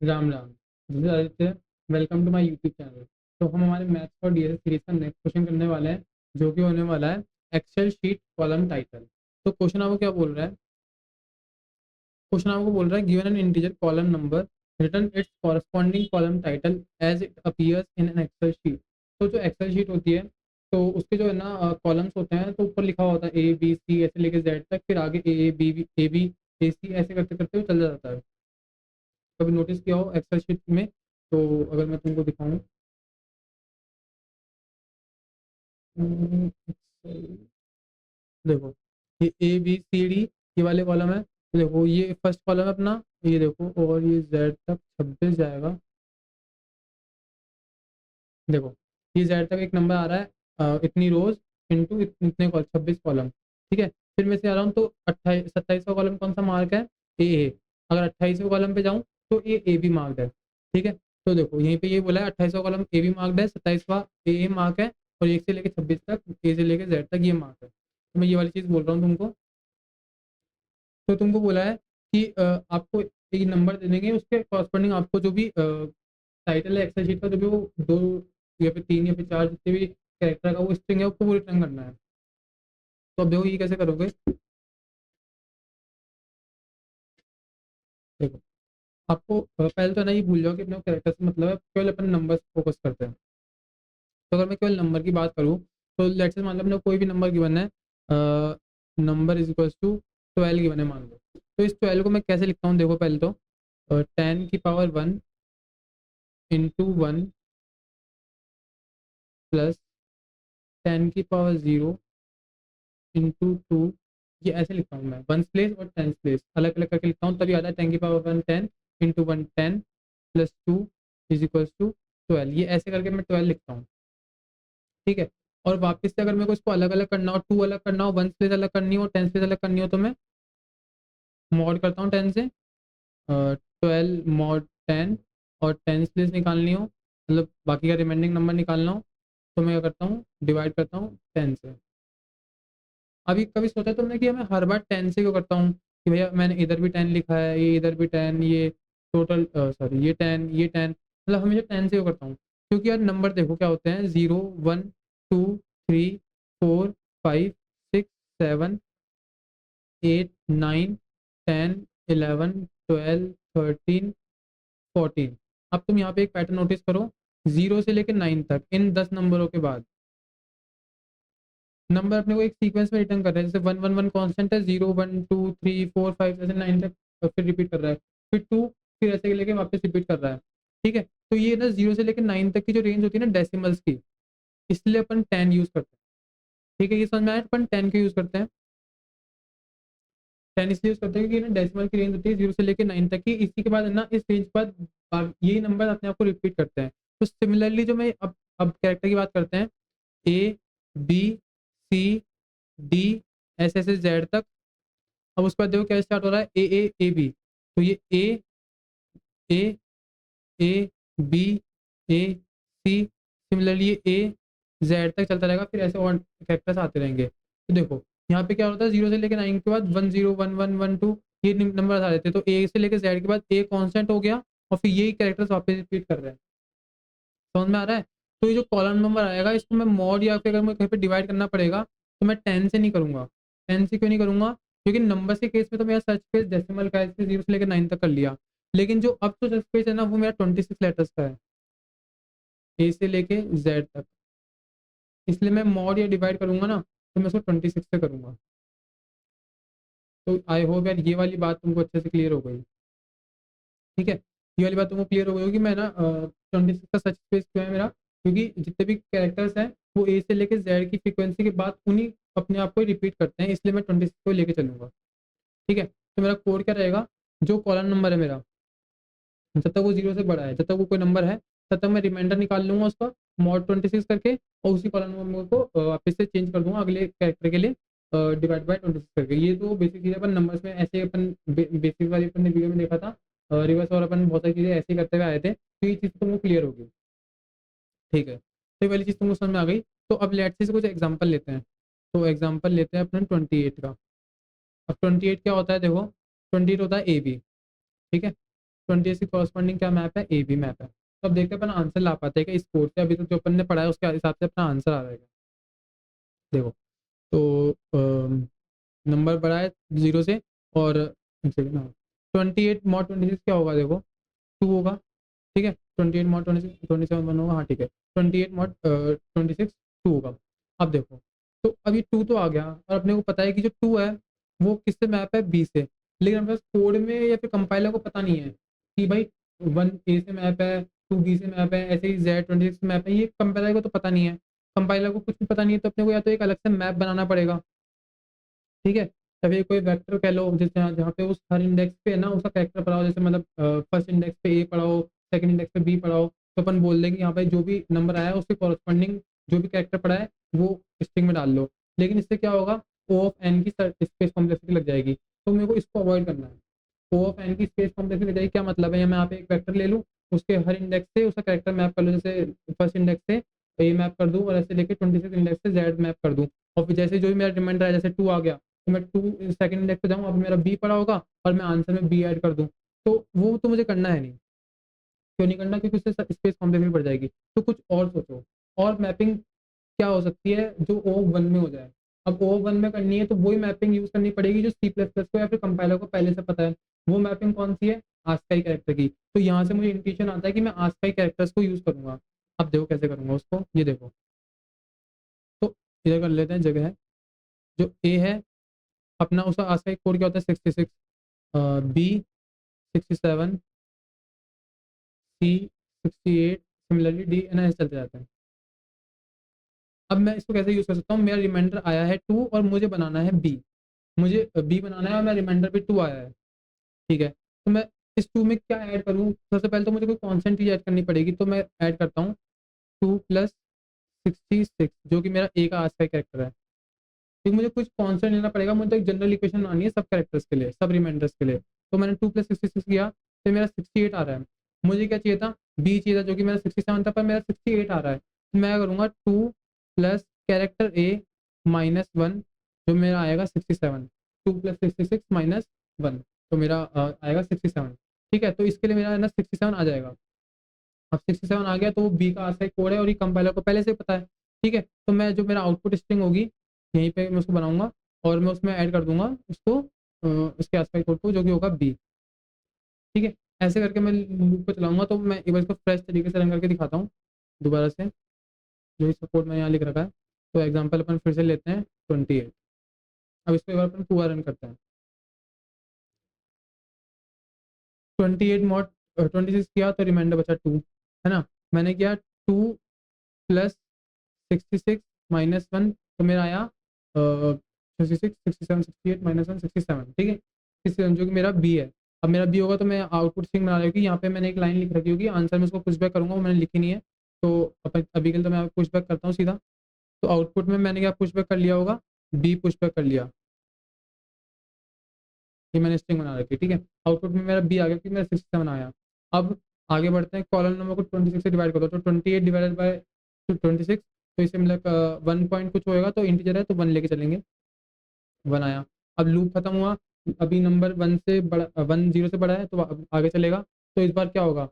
Ram Ram. This is Aditya. Welcome to my YouTube channel. तो हम हमारे मैथ्स और डीएस सीरीज का नेक्स्ट क्वेश्चन करने वाले हैं, जो कि होने वाला है एक्सेल शीट कॉलम टाइटल। तो क्वेश्चन आपको क्या बोल रहा है? क्वेश्चन आपको बोल रहा है given an integer column number, return its corresponding column title as it appears in an Excel sheet. तो जो एक्सेल शीट होती है, तो उसके जो है ना कॉलम्स होते हैं, तो ऊपर लिखा हुआ होता है ए बी सी ऐसे लेके जेड तक, फिर आगे ए बी ए सी ऐसे करते करते वो चल जाता है। कभी नोटिस किया हो एक्सेल शीट में? तो अगर मैं तुमको दिखाऊं, देखो, ये ए बी सी डी ये वाले कॉलम है। तो देखो ये फर्स्ट कॉलम है अपना, ये देखो, और ये जेड तक 26 जाएगा। देखो, ये जेड तक एक नंबर आ रहा है, इतनी रोज इंटू इतने 26 कॉलम। ठीक है, फिर मैं से आ रहा हूँ, तो 27वां कॉलम कौन सा मार्क है? ए। अगर 28वें कॉलम पे जाऊँ तो ये ए बी मार्क्ड है। ठीक है, तो देखो यहीं पे ये बोला है 28वां कॉलम ए बी मार्क्ड है, 27वां ए मार्क है, और 1 से लेकर 26 तक, ए से लेकर जेड तक ये मार्क है। तो मैं ये वाली चीज़ बोल रहा हूँ तुमको। तो तुमको बोला है कि आपको एक नंबर दे देंगे, उसके कॉरस्पॉन्डिंग आपको जो भी टाइटल है एक्सेल शीट का, जो भी वो दो या फिर तीन या फिर चार जितने भी कैरेक्टर का वो स्ट्रिंग है, उसको वो रिटर्न करना है। तो अब देखो ये कैसे करोगे। देखो, आपको पहले तो ना ये भूल जाओ कि अपने कैरेक्टर से मतलब है, केवल अपन नंबर फोकस करते हैं। तो अगर मैं केवल नंबर की बात करूँ, तो लेट्स से मान लो अपने को कोई भी नंबर गिवन है, number is equals to 12 given है मान लो। तो इस 12 को मैं कैसे लिखता हूँ, देखो पहले तो 10 की पावर 1 इंटू 1 प्लस 10 की पावर 0 इंटू 2। ये ऐसे लिखता हूँ मैं, वंस प्लेस और टेंस प्लेस अलग अलग करके लिखता हूँ, तभी आता है 10 की power 1 10 into 1 10 plus 2 is equals to 12। ये ऐसे करके मैं 12 लिखता हूँ। ठीक है, और वापस से अगर मेरे को इसको अलग अलग करना हो, 2 अलग करना हो, वंस प्लेस अलग करनी हो, टेंस प्लेस अलग करनी हो, तो मैं मॉड करता हूँ 10 से, 12 मॉड 10। और टेंस प्लेस निकालनी हो, मतलब बाकी का रिमाइंडिंग नंबर निकालना हो, तो मैं क्या करता हूँ, डिवाइड करता हूँ 10 से। अभी कभी सोचा तुमने कि मैं हर बार 10 से क्यों करता हूँ, कि भैया मैंने इधर भी 10 लिखा है, ये इधर भी 10, ये टोटल सॉरी ये 10 मतलब हमेशा 10 से क्यों करता हूँ? क्योंकि यार नंबर देखो क्या होते हैं, 0 1 2 3 4 5 6 7 8 9 10 11 12 13 14। अब तुम यहाँ पे एक पैटर्न नोटिस करो, 0 से लेकर 9 तक इन 10 नंबरों के बाद नंबर अपने को एक सीक्वेंस में रिटर्न कर रहा है। जैसे 1 1 1 कॉन्स्टेंट है, 0 1 2 3 4 5 ऐसे 9 तक, फिर रिपीट कर रहा है, फिर 2, फिर ऐसे लेके वापस रिपीट कर रहा है। ठीक है, तो ये ना 0 से लेकर 9 तक की जो रेंज होती है ना डेसिमल्स की, इसलिए अपन 10 यूज करते हैं। ठीक है, ये समझ में आया, अपन 10 के यूज करते हैं। 10 इसलिए यूज करते हैं क्योंकि ना डेसिमल की रेंज होती है 0 से लेकर 9 तक की, इसी के बाद है ना, इस रेंज के बाद यही नंबर अपने आप को रिपीट करते हैं। तो सिमिलरली जो मैं अब कैरेक्टर की बात करते हैं, ए बी सी डी ऐसे ऐसे जेड तक। अब उसके बाद देखो क्या स्टार्ट हो रहा है, ए बी। तो ये ए A B A C, similarly ये ए जेड तक चलता रहेगा, फिर ऐसे और फैक्टर्स आते रहेंगे। तो देखो यहाँ पे क्या होता है, 0 से लेकर 9 के बाद 10 11 12 ये नंबर आ जाते हैं, तो ए से लेकर जेड के बाद ए कांस्टेंट हो गया, और फिर यही कैरेक्टर्स वापस रिपीट कर रहे हैं। समझ में आ रहा है? तो ये जो कॉलम नंबर आएगा, इसको मैं मॉड या फिर अगर मैं कहीं पे डिवाइड करना पड़ेगा, तो मैं 10 से नहीं करूंगा। 10 से क्यों नहीं करूंगा? क्योंकि नंबर के केस में तो मेरा सर्च स्पेस डेसिमल का है, इसलिए 0 से लेकर 9 तक कर लिया। लेकिन जो अब तो सर्च स्पेस है ना, वो मेरा 26 लेटर्स का है, ए से लेके जेड तक। इसलिए मैं मॉड या डिवाइड करूंगा ना, तो मैं उसको 26 से करूंगा। तो आई होप यार ये वाली बात तुमको अच्छे से क्लियर हो गई। ठीक है, ये वाली बात तुमको क्लियर हो गई होगी। मैं ना 26 का सच स्पेस क्यों है मेरा, क्योंकि जितने भी कैरेक्टर्स हैं वो ए से लेकर जेड की फ्रीक्वेंसी के बाद उन्हीं अपने आप को रिपीट करते हैं, इसलिए मैं 26 को लेके चलूंगा। ठीक है, तो मेरा कोड क्या रहेगा, जो कॉलम नंबर है मेरा, जब तक वो 0 से बड़ा है, जब तक वो कोई नंबर है, तब तक मैं रिमाइंडर निकाल लूंगा उसका, मॉड 26 करके, और उसी कॉलम नंबर को वापस से चेंज कर दूंगा अगले कैरेक्टर के लिए, डिवाइड बाय 26 करके। ये तो बेसिक चीज़ अपन नंबर्स में ऐसे अपन बेसिक वाली अपन ने वीडियो में देखा था, रिवर्स और अपन बहुत सारी चीज़ें ऐसे ही करते हुए आए थे, तो ये चीज़ तुमको क्लियर होगी। ठीक है, तो ये वाली चीज़ तुमको समझ में आ गई। तो अब लेट्स से कुछ एग्जाम्पल लेते हैं। तो एग्जाम्पल लेते हैं अपने 28 का। अब 28 क्या होता है, देखो 28 होता है ए बी। ठीक है, 28 की कॉरस्पॉन्डिंग क्या मैप है, ए बी मैप है। तो अब देखते हैं अपन आंसर ला पाते हैं कि इस कोड से, अभी तक जो अपन ने पढ़ा है उसके हिसाब से अपना आंसर आ जाएगा। देखो, तो नंबर बढ़ा है 0 से, और 28 मॉड 26 क्या होगा, देखो 2 होगा, ठीक है। 28 मॉड 26 27 1 होगा, हाँ ठीक है। 28 मॉड 26 2 होगा। अब देखो, तो अभी 2 तो आ गया, और अपने को पता है कि जो 2 है वो किससे मैप है, बी से। लेकिन अपने पास कोड में या फिर कंपाइलर को पता नहीं है कि भाई 1 ए से मैप है, 2 बी से मैप है, ऐसे ही Z 26 से मैप है, ये कंपाइलर को तो पता नहीं है। कंपाइलर को कुछ भी पता नहीं है, तो अपने को या तो एक अलग से मैप बनाना पड़ेगा, ठीक है। तभी कोई वेक्टर कह लो, जैसे जहाँ जहाँ पे उस हर इंडेक्स पे है ना उसका कैरेक्टर पढ़ाओ, जैसे मतलब फर्स्ट इंडेक्स पे ए पढ़ाओ, सेकंड इंडेक्स पे बी पढ़ाओ, तो अपन बोल देंगे यहाँ पे जो भी नंबर आया है उसके कॉरस्पॉन्डिंग जो भी कैरेक्टर पढ़ा है वो स्ट्रिंग में डाल लो। लेकिन इससे क्या होगा, ओ ऑफ एन की स्पेस कॉम्प्लेक्सिटी लग जाएगी, तो मेरे को इसको अवॉइड करना है। ओ ऑफ एन की स्पेस कॉम्प्लेक्सिटी लग जाएगी, क्या मतलब है, मैं यहाँ पे एक वेक्टर ले लूँ, उसके हर इंडेक्स से उसका कैरेक्टर मैप कर लूँ, जैसे फर्स्ट इंडेक्स से ए मैप कर दूँ, और ऐसे लेके 26 इंडेक्स से जेड मैप कर दूँ। और फिर जैसे जो भी मेरा रिमाइंडर है, जैसे 2 आ गया, तो मैं 2 सेकंड इंडेक्स पे जाऊँ, अब मेरा बी पड़ा होगा, और मैं आंसर में बी ऐड कर दूँ। तो वो तो मुझे करना है नहीं। क्यों नहीं करना, क्योंकि उससे स्पेस कॉम्प्लेक्सिटी बढ़ जाएगी। तो कुछ और सोचो, और मैपिंग क्या हो सकती है जो ओ वन में हो जाए। अब ओ वन में करनी है तो वही मैपिंग यूज करनी पड़ेगी जो सी प्लस प्लस को या फिर कंपाइलर को पहले से पता है। वो मैपिंग कौन सी है, आस्काई कैरेक्टर की। तो यहाँ से मुझे इंट्यूशन आता है कि मैं आस्काई कैरेक्टर्स को यूज करूंगा। अब देखो कैसे करूंगा उसको, ये देखो। तो इधर कर लेते हैं, जगह है जो ए है अपना, उसका आस्काई कोड क्या होता है, 66, बी 67, सी 68, सिमिलरली डी एन एस चलते जाते हैं। अब मैं इसको कैसे यूज कर सकता हूँ, मेरा रिमाइंडर आया है 2 और मुझे बनाना है बी। मुझे बी बनाना है और मेरा रिमाइंडर पे 2 आया है, ठीक है। तो मैं इस 2 में क्या ऐड करूँ, सबसे पहले तो मुझे कोई कॉन्स्टेंट चीज ऐड करनी पड़ेगी, तो मैं ऐड करता हूँ 2 प्लस 66, जो कि मेरा ए का आज का कैरेक्टर है। फिर मुझे कुछ कॉन्स्टेंट लेना पड़ेगा, मुझे तो एक जनरल इक्वेशन बनानी है सब कैरेक्टर्स के लिए, सब रिमाइंडर्स के लिए। तो मैंने 2 प्लस 66 किया, तो मेरा 68 आ रहा है। मुझे क्या चाहिए था, बी चाहिए था, जो कि मेरा 67 था, पर मेरा 68 आ रहा है। तो मैं करूँगा 2 प्लस कैरेक्टर ए माइनस 1, जो मेरा आएगा 67। 2 प्लस 66 माइनस 1, तो मेरा आएगा 67। ठीक है, तो इसके लिए मेरा है ना 67 आ जाएगा। अब 67 आ गया, तो वो बी का आस्काई कोड है और ये कंपाइलर को पहले से पता है। ठीक है, तो मैं जो मेरा आउटपुट स्ट्रिंग होगी यहीं पे मैं उसको बनाऊंगा, और मैं उसमें ऐड कर दूंगा उसको, उसके आस्काई कोड को, जो कि होगा बी। ठीक है, ऐसे करके मैं लूप को चलाऊंगा। तो मैं एक बार इसको फ्रेश तरीके से रन करके दिखाता हूँ दोबारा से, जो इस कोड मैंने यहाँ लिख रखा है। तो एग्जाम्पल अपन फिर से लेते हैं 28। अब इसको एक बार अपन पूरा रन करते हैं। 28 मॉड 26 किया तो रिमाइंडर बचा 2, है ना। मैंने किया 2 प्लस 66 माइनस 1, तो मेरा आया 66 67 68 माइनस 1 67, ठीक है। 67 जो कि मेरा बी है। अब मेरा बी होगा तो मैं आउटपुट स्ट्रिंग बना रही हूँ, यहाँ पे मैंने एक लाइन लिख रखी होगी, आंसर में उसको पुश बैक करूँगा, वो मैंने लिखी नहीं है। तो अभी के लिए तो मैं पुश बैक करता हूँ सीधा। तो आउटपुट में मैंने क्या पुश बैक कर लिया होगा, बी पुश बैक कर लिया। ये मैंने स्ट्रिंग बना रखी, ठीक है। आउटपुट में मेरा बी आ गया, क्योंकि मेरा 67 आया। अब आगे बढ़ते हैं, कॉलम नंबर को 26 से डिवाइड करो, तो 28 डिवाइडेड बाय 26, तो इसे मतलब 1 पॉइंट कुछ होएगा, तो इंटीजर है तो 1 लेके चलेंगे, 1 आया। अब लूप खत्म हुआ, अभी नंबर 1 से बड़ा, 1 0 से बड़ा है, तो अब आगे चलेगा। तो इस बार क्या होगा,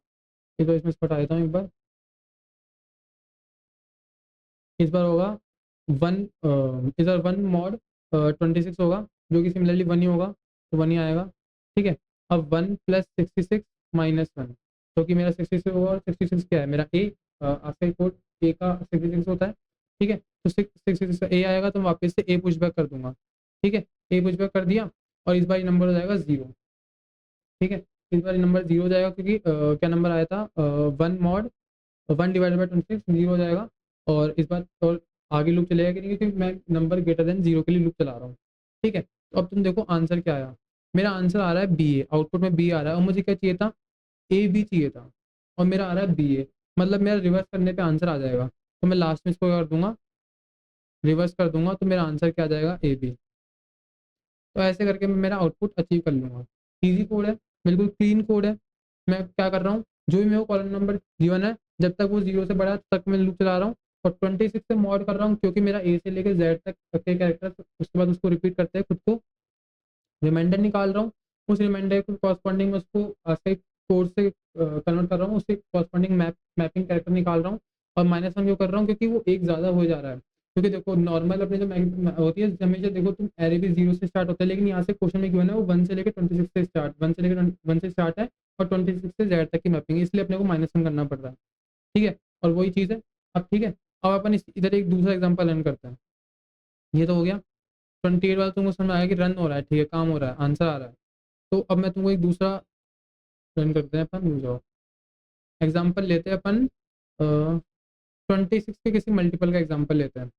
इस बार इसमें से हटा देता हूँ एक बार। इस बार होगा 1, इस बार 1 मॉड 26 होगा, जो कि सिमिलरली 1 ही होगा, तो 1 ही आएगा। ठीक है, अब 1 प्लस 66 माइनस 1, जो कि मेरा 66 होगा, और 66 क्या है मेरा ए, आपका कोड ए का 66 होता है। ठीक है, तो 66 ए आएगा, तो मैं वापस से ए पुश बैक कर दूंगा। ठीक है, ए पुश बैक कर दिया, और इस बार ये नंबर हो जाएगा 0। ठीक है, इस बार ये नंबर 0 हो जाएगा, क्योंकि क्या नंबर आया था, 1 मॉड 1 डिवाइडेड बाई 26 0 हो जाएगा। और इस बार और आगे लूप चलेगा कि नहीं, क्योंकि मैं नंबर ग्रेटर देन 0 के लिए लूप चला रहा हूँ। ठीक है, तो अब तुम देखो आंसर क्या आया। मेरा आंसर आ रहा है बी ए, आउटपुट में बी आ रहा है, और मुझे क्या चाहिए था, ए बी चाहिए था, और मेरा आ रहा है बी ए। मतलब मेरा रिवर्स करने पे आंसर आ जाएगा। तो मैं लास्ट में इसको कर दूंगा, रिवर्स कर दूंगा, तो मेरा आंसर क्या आ जाएगा, ए बी। तो ऐसे करके मैं मेरा आउटपुट अचीव कर लूंगा। ईजी कोड है, बिल्कुल क्लीन कोड है। मैं क्या कर रहा हूँ, जो भी मेरे को कॉलम नंबर गिवन है, जब तक वो 0 से बड़ा है तब तक मैं लूप चला रहा हूँ। और 26 से मॉड कर रहा हूँ, क्योंकि मेरा ए से लेकर जेड तक के कैरेक्टर उसके बाद उसको रिपीट करते हैं खुद को। रिमाइंडर निकाल रहा हूँ, उस रिमाइंडर को कॉरस्पॉन्डिंग में उसको 4 से कन्वर्ट कर रहा हूँ, उससे कॉरस्पॉन्डिंग मैपिंग कैरेक्टर निकाल रहा हूँ, और -1 क्यों कर रहा हूँ, क्योंकि वो एक ज़्यादा हो जा रहा है। क्योंकि देखो नॉर्मल अपने जो होती है हमेशा, देखो तुम एरे भी 0 से स्टार्ट होता है, लेकिन यहाँ से क्वेश्चन में क्यों है ना, वो 1 से लेकर 26 से स्टार्ट, 1 से लेकर 1 से स्टार्ट है, और 26 से जेड तक की मैपिंग है, इसलिए अपने को -1 करना पड़ रहा है। ठीक है, और वही चीज़ है। अब ठीक है, अब अपन इधर एक दूसरा एग्जाम्पल रन करते हैं। ये तो हो गया। 28 वाला तुमको समझ आया कि रन हो रहा है, ठीक है, काम हो रहा है, आंसर आ रहा है। तो अब मैं तुमको एक दूसरा रन करते हैं अपन, रुक जाओ। एग्जाम्पल लेते हैं अपन 26 के किसी मल्टीपल का एग्जाम्पल लेते हैं,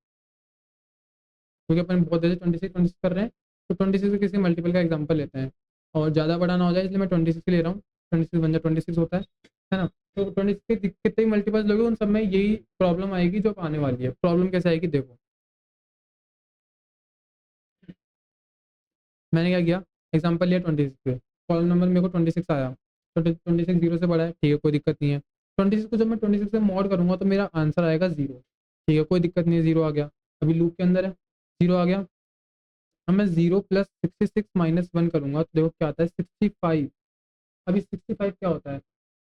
क्योंकि अपन बहुत देर से 26 कर रहे हैं, तो 26 के किसी मल्टीपल का एग्जाम्पल लेते हैं, और ज़्यादा बड़ा ना हो जाए, इसलिए मैं 26 ले रहा हूँ। 26 बन जाए 26 होता है ना। तो 26 के कितने मल्टीपल्स लोगे, उन सब में यही प्रॉब्लम आएगी जो अब आने वाली है। प्रॉब्लम कैसे आएगी देखो, मैंने क्या किया, एग्जाम्पल लिया 26 पे, कॉलम नंबर मेरे को 26 आया, 26 जीरो से बड़ा है, ठीक है, कोई दिक्कत नहीं है। 26 को जब मैं 26 से मॉड करूंगा तो मेरा आंसर आएगा 0, ठीक है, कोई दिक्कत नहीं है, 0 आ गया, अभी लूप के अंदर है, 0 आ गया। अब मैं 0 प्लस 66 माइनस 1 करूंगा तो देखो क्या आता है, 65। अभी 65 क्या होता है,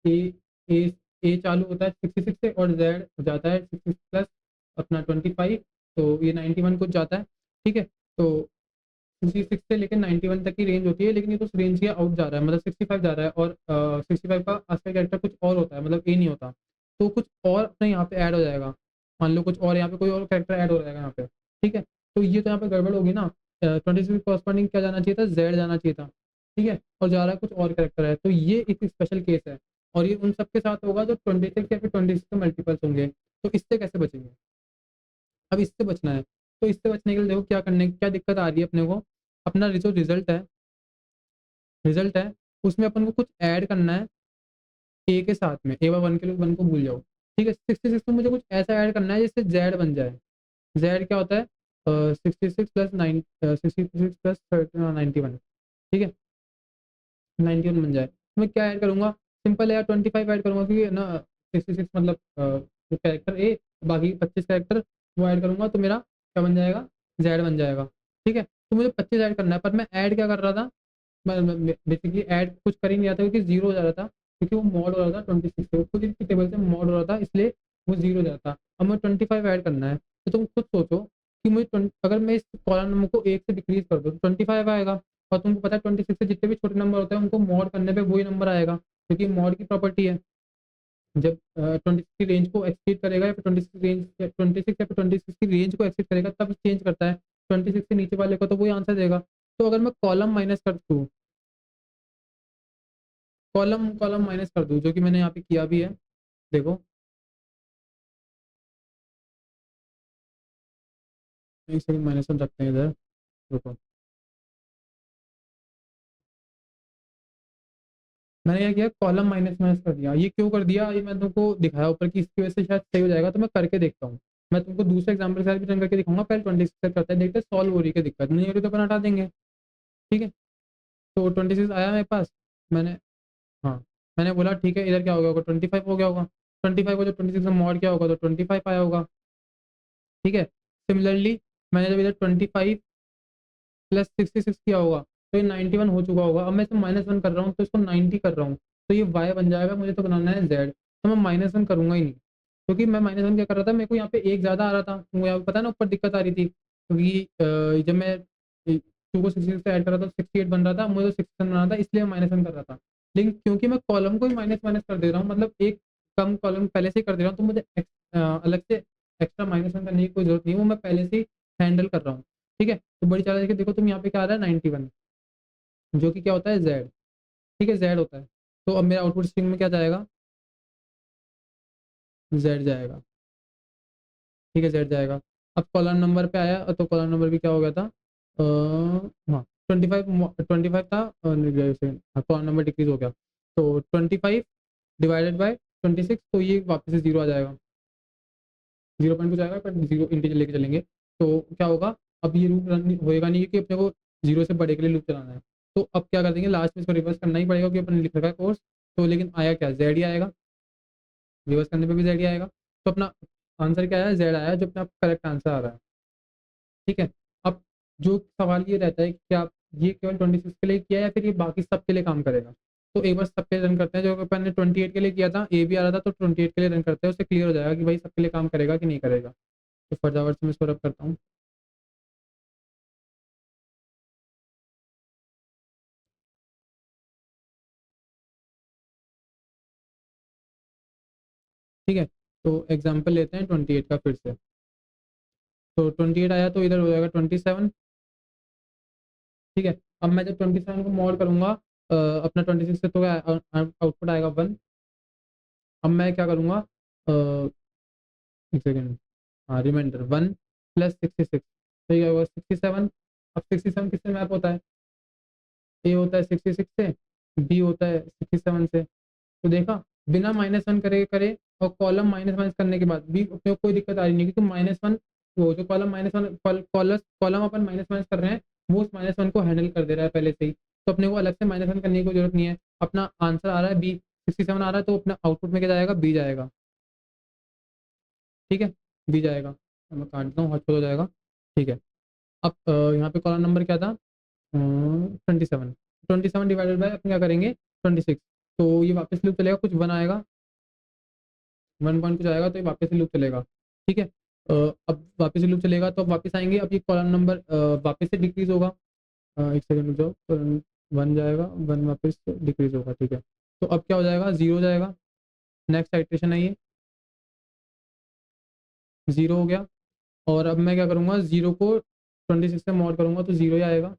ए ए ए चालू होता है 66 से, और जेड हो जाता है 66 प्लस अपना 25, तो ये 91 कुछ जाता है, ठीक है। तो 66 से लेकर 91 तक की रेंज होती है, लेकिन ये तो उस रेंज के आउट जा रहा है, मतलब 65 जा रहा है, और 65 का आस्पेक्ट कैरेक्टर कुछ और होता है, मतलब ए नहीं होता, तो कुछ और अपने यहाँ पे ऐड हो जाएगा। मान लो कुछ और यहाँ पे कोई और कैरेक्टर ऐड हो जाएगा यहाँ पे, ठीक है। तो ये तो यहाँ पे गड़बड़ होगी ना, 26 कॉरस्पॉन्डिंग क्या जाना चाहिए था, जेड जाना चाहिए था, ठीक है, और जा रहा है कुछ और कैरेक्टर है, तो ये एक स्पेशल केस है, और ये उन सबके साथ होगा जो 26 या फिर 26 के मल्टीपल्स होंगे। तो इससे कैसे बचेंगे, अब इससे बचना है। तो इससे बचने के लिए देखो क्या दिक्कत आ रही है अपने को, अपना जो रिजल्ट है उसमें अपन को कुछ ऐड करना है ए के साथ में, ए वन के लिए 1 को भूल जाओ, ठीक है। 66 में मुझे कुछ ऐसा ऐड करना है जिससे जेड बन जाए। जेड क्या होता है, 66 प्लस 9, 66 प्लस 91, ठीक है, 91 बन जाए। तो मैं क्या ऐड करूंगा, सिंपल है यार, 25 ऐड करूंगा, क्योंकि ना 66 मतलब जो कैरेक्टर ए, बाकी 25 कैरेक्टर वो ऐड करूंगा, तो मेरा क्या बन जाएगा, जेड बन जाएगा, ठीक है। तो मुझे 25 ऐड करना है, पर मैं ऐड क्या कर रहा था, मैं बेसिकली ऐड कुछ कर ही नहीं रहा था, क्योंकि जीरो हो जा रहा था, क्योंकि वो मॉड हो रहा था 26 से, खुद ही टेबल से मॉड हो रहा था, इसलिए वो जीरो हो जाता। अब मैं 25 ऐड करना है, तो तुम खुद सोचो कि मुझे अगर मैं इस कॉलम नंबर को 1 से डिक्रीज कर दूँ तो 25 आएगा, और तुमको पता है 26 से जितने भी छोटे नंबर होते हैं उनको मॉड करने पे वही नंबर आएगा, क्योंकि मॉड की प्रॉपर्टी है। जब 26 की रेंज को एक्सीड करेगा, या फिर 26 रेंज, या 26 या फिर 26 की रेंज को एक्सीड करेगा, तब चेंज करता है, 26 से नीचे वाले को तो वही आंसर देगा। तो अगर मैं कॉलम माइनस कर दूँ, कॉलम कॉलम माइनस कर दूँ, जो कि मैंने यहाँ पे किया भी है, देखो, एक सेकंड माइनस में रखते हैं इधर, रुको। मैंने क्या किया, कॉलम माइनस माइनस कर दिया। ये क्यों कर दिया, ये मैं तुमको दिखाया ऊपर की, इसकी वजह से शायद सही हो जाएगा, तो मैं करके देखता हूँ। मैं तुमको दूसरे एग्जाम्पल के साथ भी रन करके दिखाऊंगा, पहले 26 करते हैं, देखते हैं सॉल्व हो रही है, दिक्कत नहीं हो रही तो अपन हटा देंगे, ठीक है। तो 26 आया मेरे पास, मैंने, हाँ, मैंने बोला ठीक है, इधर क्या हो गया होगा, 25 हो गया होगा, 25 को जब 26 में मॉड किया होगा तो 25 आया होगा, ठीक है। सिमिलरली मैंने जब इधर 25 प्लस 66 किया होगा तो ये 91 हो चुका होगा। अब मैं इसमें -1 कर रहा हूँ, तो इसको 90 कर रहा हूँ, तो ये वाई बन जाएगा, मुझे तो बनाना है जेड, तो मैं -1 करूंगा ही नहीं, क्योंकि मैं -1 क्या कर रहा था, मेरे को यहाँ पे एक ज़्यादा आ रहा था, तुमको यहाँ पे पता है ना ऊपर दिक्कत आ रही थी, क्योंकि जब मैं 2 को 66 से ऐड कर रहा था 68 बन रहा था, मुझे तो 67 बनाना था, इसलिए मैं -1 कर रहा था। लेकिन क्योंकि मैं कॉलम को ही माइनस माइनस कर दे रहा हूँ, मतलब एक कम कॉलम पहले से ही कर दे रहा हूँ, तो मुझे अलग से एक्स्ट्रा -1 करने की कोई जरूरत नहीं है, वो मैं पहले से ही हैंडल कर रहा हूँ, ठीक है। तो बड़ी चाल देखिए, देखो तुम यहाँ पे क्या आ रहा है, 91, जो कि क्या होता है, जेड, ठीक है, जेड होता है। तो अब मेरा आउटपुट स्ट्रिंग में क्या जाएगा, जेड जाएगा, ठीक है, जेड जाएगा। अब कॉलम नंबर पे आया, तो कॉलम नंबर भी क्या हो गया था, हाँ, 25 था, कॉलम नंबर डिक्रीज हो गया, तो 25 डिवाइडेड बाई 26, तो ये वापस से जीरो आ जाएगा, 0 पॉइंट कुछ आएगा, पर जीरो इंटीजर लेके चलेंगे, तो क्या होगा, अब ये लूप रन होएगा नहीं, क्योंकि अपने को 0 से बड़े के लिए लूप चलाना है। तो अब क्या कर देंगे, लास्ट में इसको रिवर्स करना ही पड़ेगा, क्योंकि अपन ने लिख रखा है कोर्स, तो लेकिन आया क्या, जेड ही आएगा, रिवर्स करने पे भी जेड ही आएगा, तो अपना आंसर क्या आया, जेड आया, जो अपना करेक्ट आंसर आ रहा है, ठीक है। अब जो सवाल ये रहता है कि आप ये केवल 26 के लिए किया है, या फिर ये बाकी सब के लिए काम करेगा, तो एक बार सब पे रन करते हैं। जो अपन ने 28 के लिए किया था, ए भी आ रहा था, तो 28 के लिए रन करते हैं, उससे क्लियर हो जाएगा कि भाई सबके लिए काम करेगा कि नहीं करेगा। तो फटाफट से मैं इसको रब करता हूँ। ठीक है, तो एग्जाम्पल लेते हैं 28 का फिर से। तो 28 आया तो इधर हो जाएगा 27। ठीक है, अब मैं जब 27 को मॉड करूंगा अपना 26 से, तो आउटपुट आएगा 1। अब मैं क्या करूंगा, एक सेकेंड, हाँ रिमाइंडर 1 प्लस 66, तो ये होगा 67। अब 67 किससे मैप होता है, ए होता है 66 से, बी होता है 67 से। तो देखा, बिना -1 करे करे और कॉलम माइनस माइनस करने के बाद भी अपने को कोई दिक्कत आ रही नहीं, क्योंकि -1, वो जो कॉलम -1 कॉलम अपन माइनस माइनस कर रहे हैं, वो उस -1 को हैंडल कर दे रहा है पहले से ही। तो अपने को अलग से -1 करने की कोई जरूरत नहीं है। अपना आंसर आ रहा है बी 67 आ रहा है, तो अपना आउटपुट में क्या जाएगा, बी जाएगा। ठीक है, बी जाएगा। अब मैं काट दूँ, हॉट हो जाएगा। ठीक है, अब यहाँ पे कॉलम नंबर क्या था, 27। 27 डिवाइडेड बाय अपन क्या करेंगे, 26। तो ये वापस लूप चलेगा, कुछ 1 आएगा, 1 पॉइंट कुछ आएगा, तो ये वापस से लूप चलेगा। ठीक है, अब वापस से लूप चलेगा, तो अब वापस आएंगे, अब ये कॉलम नंबर वापस से डिक्रीज होगा। एक सेकंड रुक जाओ, 1 जाएगा, 1 वापस डिक्रीज होगा। ठीक है, तो अब क्या हो जाएगा, 0 जाएगा। नेक्स्ट आइट्रेशन है ये, 0 हो गया। और अब मैं क्या करूँगा, 0 को 26 से मॉड करूँगा, तो 0 ही आएगा,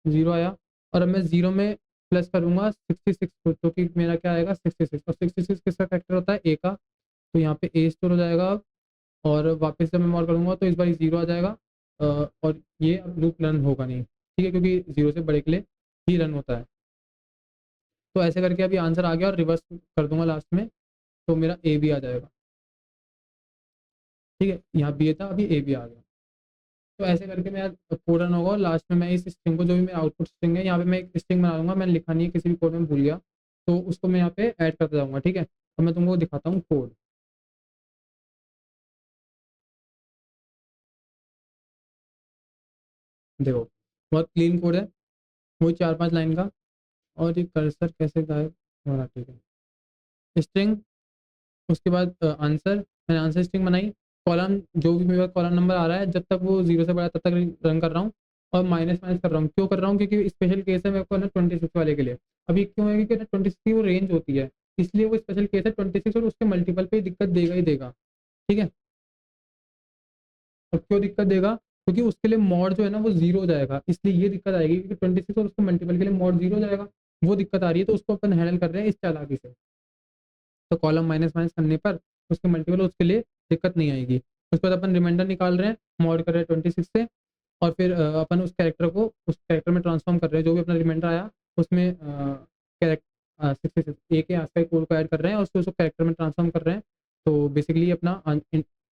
0 आया। और अब मैं 0 में प्लस करूँगा 66 को, तो कि मेरा क्या आएगा, 66। और 66 किसका फैक्टर होता है, ए का। तो यहाँ पे ए स्टोर हो जाएगा अब। और वापस से मैं मॉड करूँगा, तो इस बार 0 आ जाएगा। और ये अब लूप रन होगा नहीं, ठीक है, क्योंकि 0 से बड़े के लिए ही रन होता है। तो ऐसे करके अभी आंसर आ गया, और रिवर्स कर दूंगा लास्ट में, तो मेरा ए भी आ जाएगा। ठीक है, यहाँ बी था, अभी ए भी आ गया। तो ऐसे करके मेरा कोड रन होगा, और लास्ट में मैं इस स्ट्रिंग को, जो भी मेरा आउटपुट स्ट्रिंग है, यहाँ पे मैं एक स्ट्रिंग बना लूंगा। मैंने लिखा नहीं है, किसी भी कोड में भूल गया, तो उसको मैं यहाँ पे ऐड करता जाऊँगा। ठीक है, तो मैं तुमको दिखाता हूँ कोड। देखो, बहुत क्लीन कोड है, वही 4-5 लाइन का। और ये कर्सर कैसे गायब हो रहा, ठीक है, स्ट्रिंग, उसके बाद आंसर, मैंने आंसर स्ट्रिंग बनाई। कॉलम, जो भी मेरे पास कॉलम नंबर आ रहा है, जब तक वो 0 से बड़ा तब तक रन कर रहा हूँ। और माइनस माइनस कर रहा हूँ, क्यों कर रहा हूँ, क्योंकि स्पेशल केस है मेरे को ना 26 वाले के लिए। अभी क्यों है, क्योंकि 26 की वो रेंज होती है, इसलिए वो स्पेशल केस है 26, और उसके मल्टीपल पे दिक्कत देगा ही देगा। ठीक है, और क्यों दिक्कत देगा, क्योंकि उसके लिए मॉड जो है ना वो 0 हो जाएगा, इसलिए ये दिक्कत आएगी, क्योंकि 26 और उसके मल्टीपल के लिए मॉड 0 हो जाएगा। वो दिक्कत आ रही है, तो उसको अपन हैंडल कर रहे हैं इस चालाकी से। तो कॉलम माइनस माइनस करने पर उसके मल्टीपल, उसके लिए दिक्कत नहीं आएगी। उसके बाद अपन रिमाइंडर निकाल रहे हैं, मॉड कर रहे हैं 26 से। और फिर अपन उस कैरेक्टर को उस कैरेक्टर में ट्रांसफॉर्म कर रहे हैं, जो भी अपना रिमाइंडर आया उसमें कैरेक्टर 66 ए के आसपास कोड को ऐड कर रहे हैं, और उसको कैरेक्टर में ट्रांसफॉर्म कर रहे हैं। तो बेसिकली अपना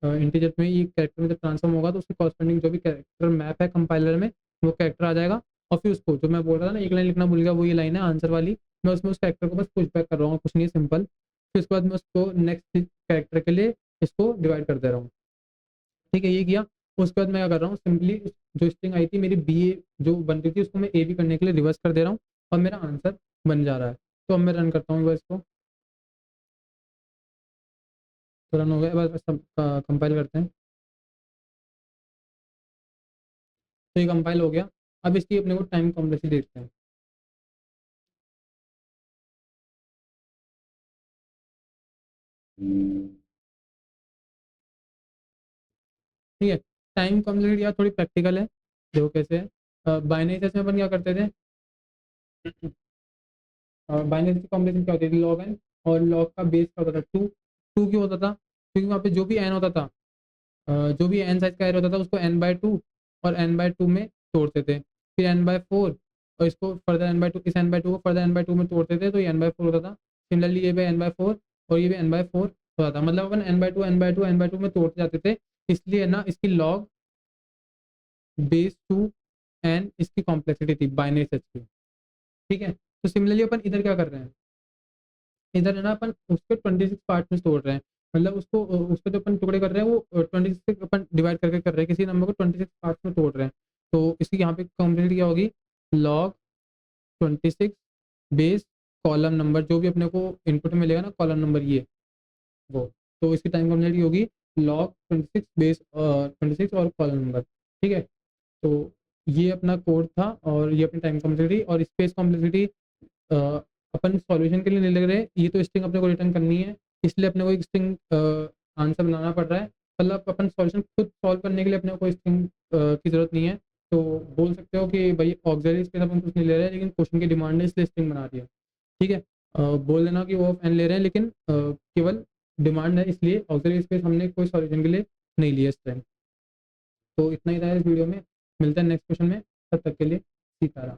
इंटीजर में ये कैरेक्टर में जब ट्रांसफॉर्म होगा, तो उसके कॉरस्पॉन्डिंग जो भी कैरेक्टर मैप है कंपाइलर में, वो कैरेक्टर आ जाएगा। और फिर उसको, जो मैं बोल रहा था ना, एक लाइन लिखना भूल गया, वो ये लाइन है आंसर वाली, मैं उसमें उस कैरेक्टर को बस पुश बैक कर रहा हूँ, कुछ नहीं, सिंपल। फिर उसके बाद मैं उसको नेक्स्ट कैरेक्टर के लिए इसको डिवाइड कर दे रहा हूँ। ठीक है, ये किया। उसके बाद मैं क्या कर रहा हूँ, सिंपली जो स्ट्रिंग आई थी मेरी बी ए जो बन रही थी, उसको मैं ए बी करने के लिए रिवर्स कर दे रहा हूँ, और मेरा आंसर बन जा रहा है। तो अब मैं रन करता हूँ बस इसको, तो रन हो गया, बस सब कंपाइल करते हैं। तो ये कंपाइल हो गया। अब इसकी अपने को टाइम कॉम्प्लेक्सिटी देखते हैं। ठीक है, टाइम कॉम्प्लेक्सिटी यार थोड़ी प्रैक्टिकल है। देखो कैसे है, बाइनरी सर्च में अपन क्या करते थे, बाइनरी कॉम्प्लेक्सिटी क्या होती थी, लॉग एन। और लॉग का बेस क्या होता था, 2। 2 क्यों होता था, क्योंकि वहाँ पे जो भी एन होता था, जो भी एन साइज का एरे होता था, उसको n/2 और n/2 में तोड़ते थे। फिर n/4, और इसको फर्दर n/2, इस n/2 को फर्दर n/2 में तोड़ते थे, तो ये n/4 होता था। सिमिलरली ये भी n/4, और ये भी n/4 होता था। मतलब अपन n/2 n/2 n/2 में तोड़ते जाते थे। इसलिए ना इसकी लॉग बेस 2 एन इसकी कॉम्प्लेक्सिटी थी बाइनरी सर्च की। ठीक है, तो सिमिलरली अपन इधर क्या कर रहे हैं, इधर है ना अपन उसको 26 पार्ट में तोड़ रहे हैं। मतलब उसको उसके जो अपन टुकड़े कर रहे हैं, वो 26 अपन डिवाइड करके कर रहे हैं, किसी नंबर को 26 पार्ट में तोड़ रहे हैं। तो इसकी यहाँ पे कॉम्प्लेक्सिटी क्या होगी, लॉग 26 बेस कॉलम नंबर, जो भी अपने को इनपुट में मिलेगा ना कॉलम नंबर ये वो, तो इसकी टाइम कॉम्प्लेक्सिटी होगी लॉग 26 बेस 26 और कॉलम नंबर। ठीक है, तो ये अपना कोड था और ये अपनी टाइम कॉम्प्लेक्सिटी और स्पेस कॉम्प्लेक्सिटी अपन सॉल्यूशन के लिए नहीं लग रहे, ये तो स्ट्रिंग अपने को रिटर्न करनी है, इसलिए अपने को एक स्ट्रिंग आंसर बनाना पड़ रहा है। मतलब अपन सॉल्यूशन खुद सॉल्व करने के लिए अपने को कोई स्ट्रिंग की ज़रूरत नहीं है। तो बोल सकते हो कि भाई ऑक्सिलरी स्पेस अपन कुछ नहीं ले रहे हैं, लेकिन क्वेश्चन की डिमांड है इसलिए स्ट्रिंग बना दिया। ठीक है, बोल देना कि वो ऑफ एन ले रहे हैं, लेकिन केवल डिमांड है इसलिए ऑक्सिलरी स्पेस हमने कोई सॉल्यूशन के लिए नहीं लिया इस टाइम। तो इतना ही था इस वीडियो में, मिलता है नेक्स्ट क्वेश्चन में, तब तक के लिए सीताराम।